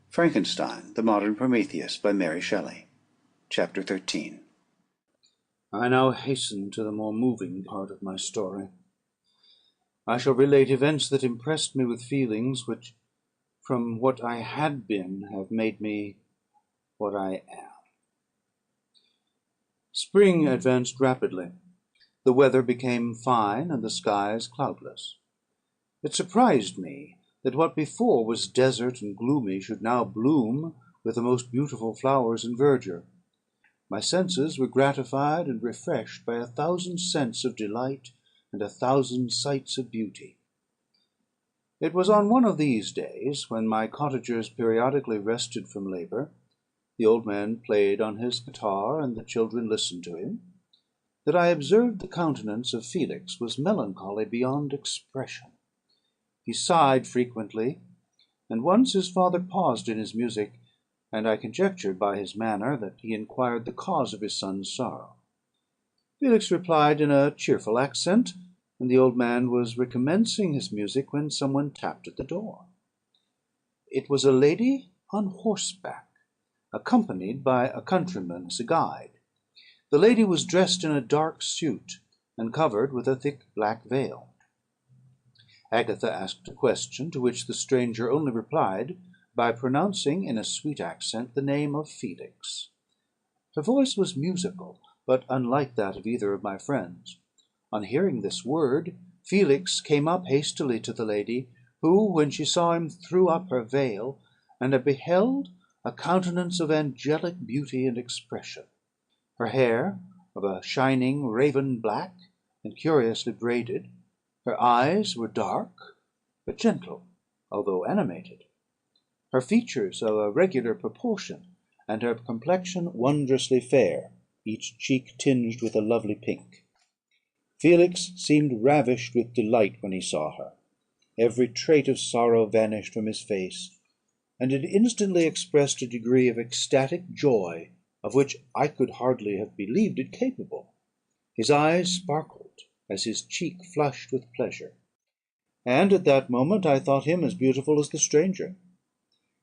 Frankenstein, the Modern Prometheus, by Mary Shelley. Chapter 13. I now hasten to the more moving part of my story. I shall relate events that impressed me with feelings which, from what I had been, have made me what I am. Spring advanced rapidly. The weather became fine, and the skies cloudless. It surprised me that what before was desert and gloomy should now bloom with the most beautiful flowers and verdure. My senses were gratified and refreshed by 1,000 scents of delight and 1,000 sights of beauty. It was on one of these days, when my cottagers periodically rested from labour, the old man played on his guitar, and the children listened to him, that I observed the countenance of Felix was melancholy beyond expression. He sighed frequently, and once his father paused in his music, and I conjectured by his manner that he inquired the cause of his son's sorrow. Felix replied in a cheerful accent, and the old man was recommencing his music when some one tapped at the door. It was a lady on horseback, accompanied by a countryman as a guide. The lady was dressed in a dark suit, and covered with a thick black veil. Agatha asked a question, to which the stranger only replied by pronouncing in a sweet accent the name of Felix. Her voice was musical, but unlike that of either of my friends. On hearing this word, Felix came up hastily to the lady, who, when she saw him, threw up her veil, and I beheld a countenance of angelic beauty and expression. Her hair, of a shining raven black, and curiously braided. Her eyes were dark, but gentle, although animated. Her features of a regular proportion, and her complexion wondrously fair, each cheek tinged with a lovely pink. Felix seemed ravished with delight when he saw her. Every trait of sorrow vanished from his face, and it instantly expressed a degree of ecstatic joy of which I could hardly have believed it capable. His eyes sparkled as his cheek flushed with pleasure, and at that moment I thought him as beautiful as the stranger.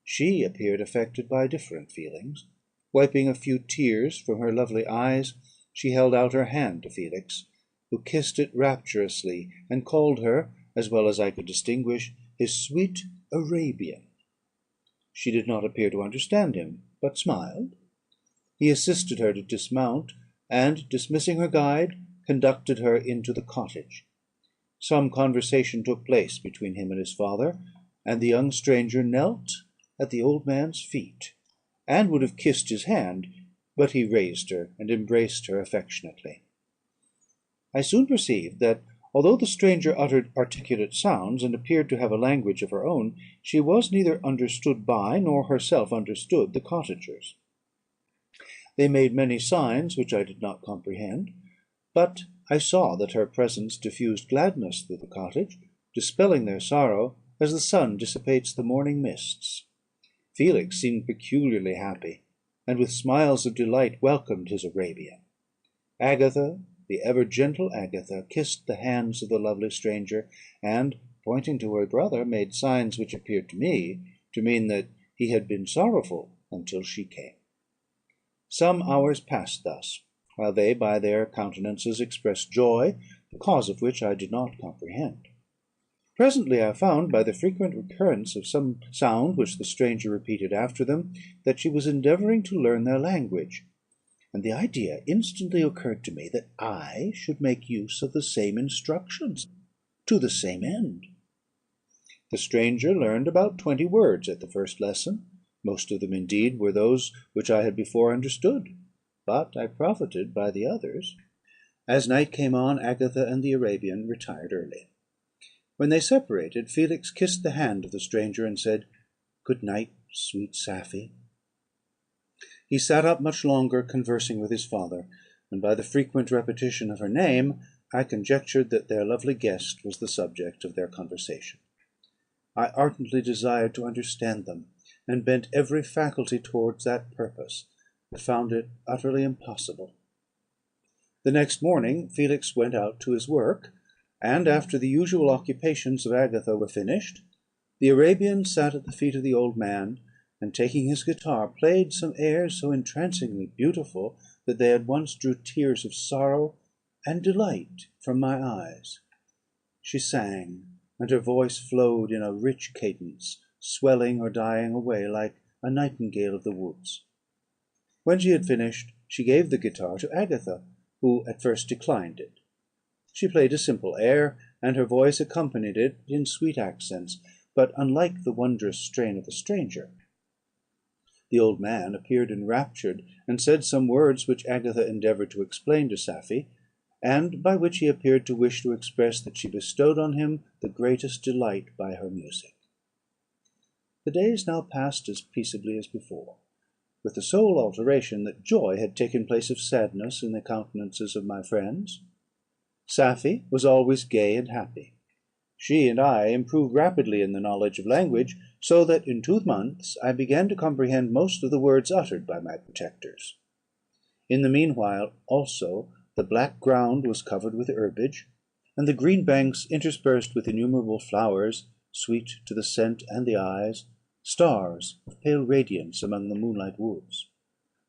She appeared affected by different feelings. Wiping a few tears from her lovely eyes, she held out her hand to Felix, who kissed it rapturously, and called her, as well as I could distinguish, his sweet Arabian. She did not appear to understand him, but smiled. He assisted her to dismount, and, dismissing her guide, conducted her into the cottage. Some conversation took place between him and his father, and the young stranger knelt at the old man's feet, and would have kissed his hand, but he raised her and embraced her affectionately. I soon perceived that, although the stranger uttered articulate sounds, and appeared to have a language of her own, she was neither understood by, nor herself understood, the cottagers. They made many signs which I did not comprehend, but I saw that her presence diffused gladness through the cottage, dispelling their sorrow as the sun dissipates the morning mists. Felix seemed peculiarly happy, and with smiles of delight welcomed his Arabian. Agatha, the ever gentle Agatha, kissed the hands of the lovely stranger, and, pointing to her brother, made signs which appeared to me to mean that he had been sorrowful until she came. Some hours passed thus, while they by their countenances expressed joy, the cause of which I did not comprehend. Presently I found, by the frequent recurrence of some sound which the stranger repeated after them, that she was endeavouring to learn their language, and the idea instantly occurred to me that I should make use of the same instructions to the same end. The stranger learned about 20 words at the first lesson. Most of them, indeed, were those which I had before understood, but I profited by the others. As night came on, Agatha and the Arabian retired early. When they separated, Felix kissed the hand of the stranger, and said, "Good night, sweet Safie." He sat up much longer, conversing with his father, and by the frequent repetition of her name, I conjectured that their lovely guest was the subject of their conversation. I ardently desired to understand them, and bent every faculty towards that purpose, but found it utterly impossible. The next morning Felix went out to his work, and, after the usual occupations of Agatha were finished, the Arabian sat at the feet of the old man, and taking his guitar, played some airs so entrancingly beautiful that they at once drew tears of sorrow and delight from my eyes. She sang, and her voice flowed in a rich cadence, swelling or dying away like a nightingale of the woods. When she had finished, she gave the guitar to Agatha, who at first declined it. She played a simple air, and her voice accompanied it in sweet accents, but unlike the wondrous strain of the stranger. The old man appeared enraptured, and said some words which Agatha endeavoured to explain to Safie, and by which he appeared to wish to express that she bestowed on him the greatest delight by her music. The days now passed as peaceably as before, with the sole alteration that joy had taken place of sadness in the countenances of my friends. Safie was always gay and happy. She and I improved rapidly in the knowledge of language, so that in 2 months I began to comprehend most of the words uttered by my protectors. In the meanwhile, also, the black ground was covered with herbage, and the green banks interspersed with innumerable flowers, sweet to the scent and the eyes, stars of pale radiance among the moonlight woods.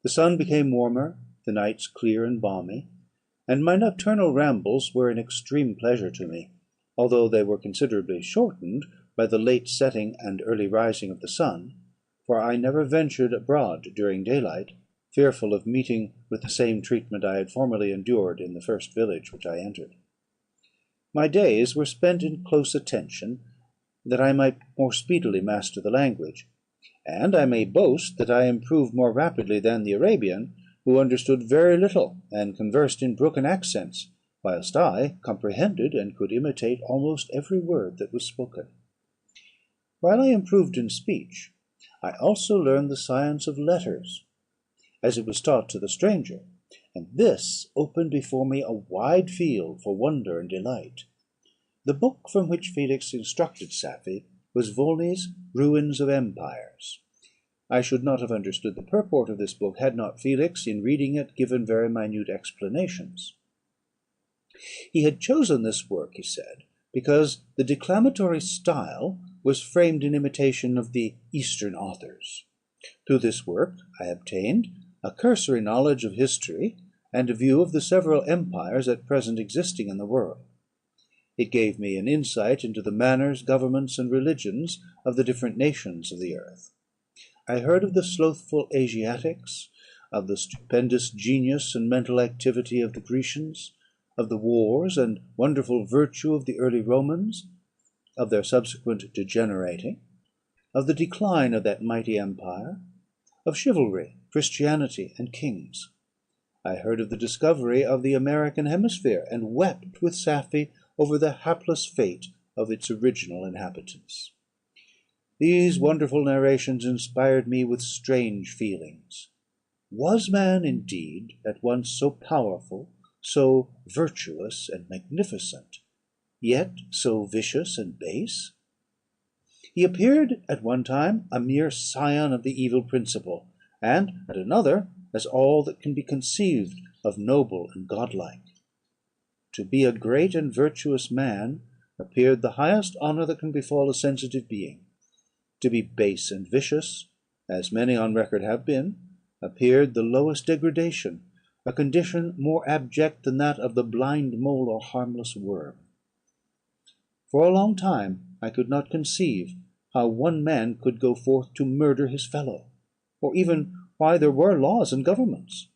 The sun became warmer, the nights clear and balmy, and my nocturnal rambles were an extreme pleasure to me, although they were considerably shortened by the late setting and early rising of the sun, for I never ventured abroad during daylight, fearful of meeting with the same treatment I had formerly endured in the first village which I entered. My days were spent in close attention, that I might more speedily master the language; and I may boast that I improved more rapidly than the Arabian, who understood very little, and conversed in broken accents, whilst I comprehended and could imitate almost every word that was spoken. While I improved in speech, I also learned the science of letters, as it was taught to the stranger, and this opened before me a wide field for wonder and delight. The book from which Felix instructed Safie was Volney's Ruins of Empires. I should not have understood the purport of this book, had not Felix, in reading it, given very minute explanations. He had chosen this work, he said, because the declamatory style was framed in imitation of the Eastern authors. Through this work I obtained a cursory knowledge of history, and a view of the several empires at present existing in the world. It gave me an insight into the manners, governments, and religions of the different nations of the earth. I heard of the slothful Asiatics, of the stupendous genius and mental activity of the Grecians, of the wars and wonderful virtue of the early Romans, of their subsequent degenerating, of the decline of that mighty empire, of chivalry, Christianity, and kings. I heard of the discovery of the American hemisphere, and wept with Safie over the hapless fate of its original inhabitants. These wonderful narrations inspired me with strange feelings. Was man indeed at once so powerful, so virtuous and magnificent, yet so vicious and base? He appeared at one time a mere scion of the evil principle, and at another as all that can be conceived of noble and godlike. To be a great and virtuous man appeared the highest honour that can befall a sensitive being. To be base and vicious, as many on record have been, appeared the lowest degradation, a condition more abject than that of the blind mole or harmless worm. For a long time I could not conceive how one man could go forth to murder his fellow, or even why there were laws and governments.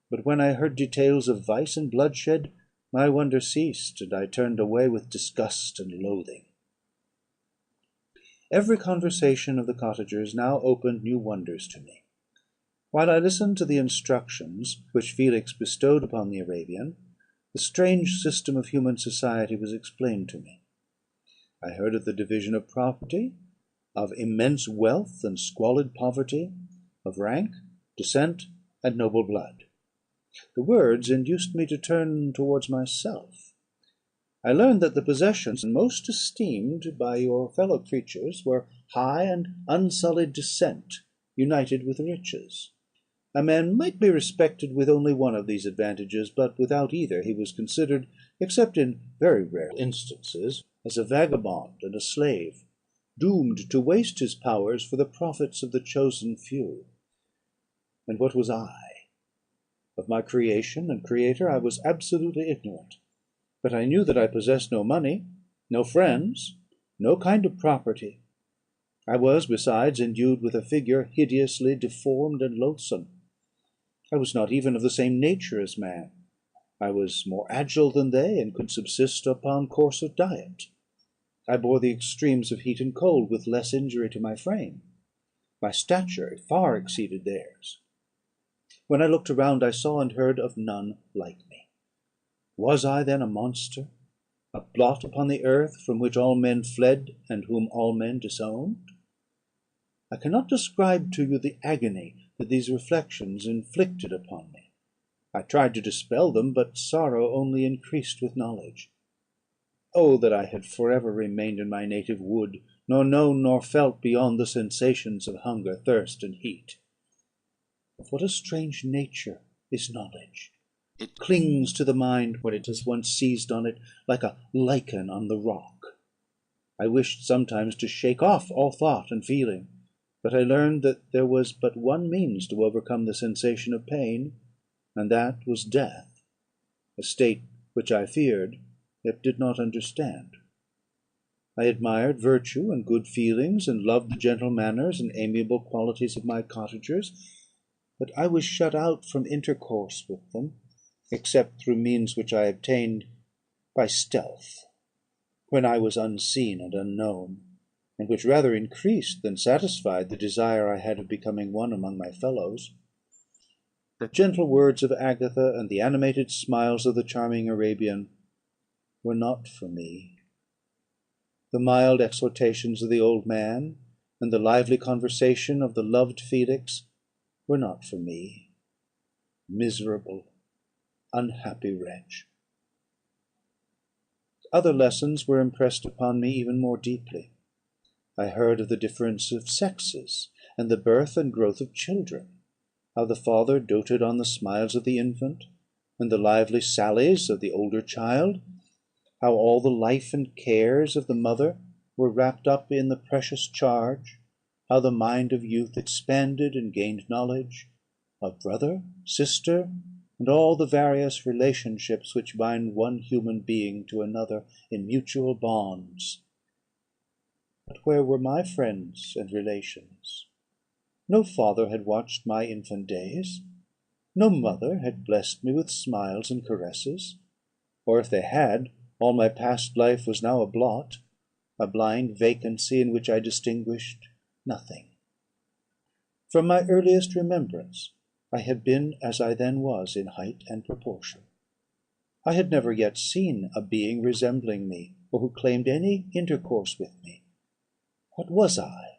But when I heard details of vice and bloodshed, my wonder ceased, and I turned away with disgust and loathing. Every conversation of the cottagers now opened new wonders to me. While I listened to the instructions which Felix bestowed upon the Arabian, the strange system of human society was explained to me. I heard of the division of property, of immense wealth and squalid poverty, of rank, descent, and noble blood. The words induced me to turn towards myself. I learned that the possessions most esteemed by your fellow creatures were high and unsullied descent, united with riches. A man might be respected with only one of these advantages, but without either he was considered, except in very rare instances, as a vagabond and a slave. doomed to waste his powers for the profits of the chosen few. And what was I? Of my creation and creator I was absolutely ignorant; but I knew that I possessed no money, no friends, no kind of property. I was, besides, endued with a figure hideously deformed and loathsome. I was not even of the same nature as man. I was more agile than they, and could subsist upon coarser diet. I bore the extremes of heat and cold with less injury to my frame. My stature far exceeded theirs. When I looked around, I saw and heard of none like me. Was I then a monster, a blot upon the earth, from which all men fled, and whom all men disowned? I cannot describe to you the agony that these reflections inflicted upon me. I tried to dispel them, but sorrow only increased with knowledge. Oh, that I had for ever remained in my native wood, nor known nor felt beyond the sensations of hunger, thirst, and heat! Of what a strange nature is knowledge! It clings to the mind when it has once seized on it, like a lichen on the rock. I wished sometimes to shake off all thought and feeling, but I learned that there was but one means to overcome the sensation of pain, and that was death, a state which I feared, yet did not understand. I admired virtue and good feelings, and loved the gentle manners and amiable qualities of my cottagers; but I was shut out from intercourse with them, except through means which I obtained by stealth, when I was unseen and unknown, and which rather increased than satisfied the desire I had of becoming one among my fellows. The gentle words of Agatha and the animated smiles of the charming Arabian were not for me. The mild exhortations of the old man, and the lively conversation of the loved Felix, were not for me. Miserable, unhappy wretch! Other lessons were impressed upon me even more deeply. I heard of the difference of sexes, and the birth and growth of children; how the father doted on the smiles of the infant, and the lively sallies of the older child; how all the life and cares of the mother were wrapped up in the precious charge; how the mind of youth expanded and gained knowledge of brother, sister, and all the various relationships which bind one human being to another in mutual bonds. But where were my friends and relations? No father had watched my infant days; no mother had blessed me with smiles and caresses; or if they had, all my past life was now a blot, a blind vacancy in which I distinguished nothing. From my earliest remembrance, I had been as I then was in height and proportion. I had never yet seen a being resembling me, or who claimed any intercourse with me. What was I?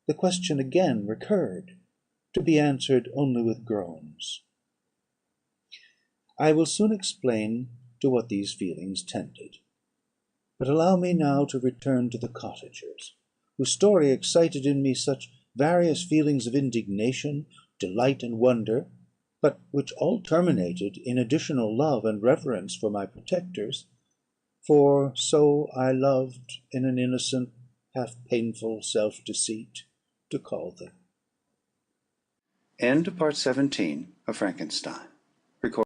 The question again recurred, to be answered only with groans. I will soon explain to what these feelings tended; but allow me now to return to the cottagers, whose story excited in me such various feelings of indignation, delight, and wonder, but which all terminated in additional love and reverence for my protectors; for so I loved, in an innocent, half painful self-deceit, to call them. End of Part 17 of Frankenstein.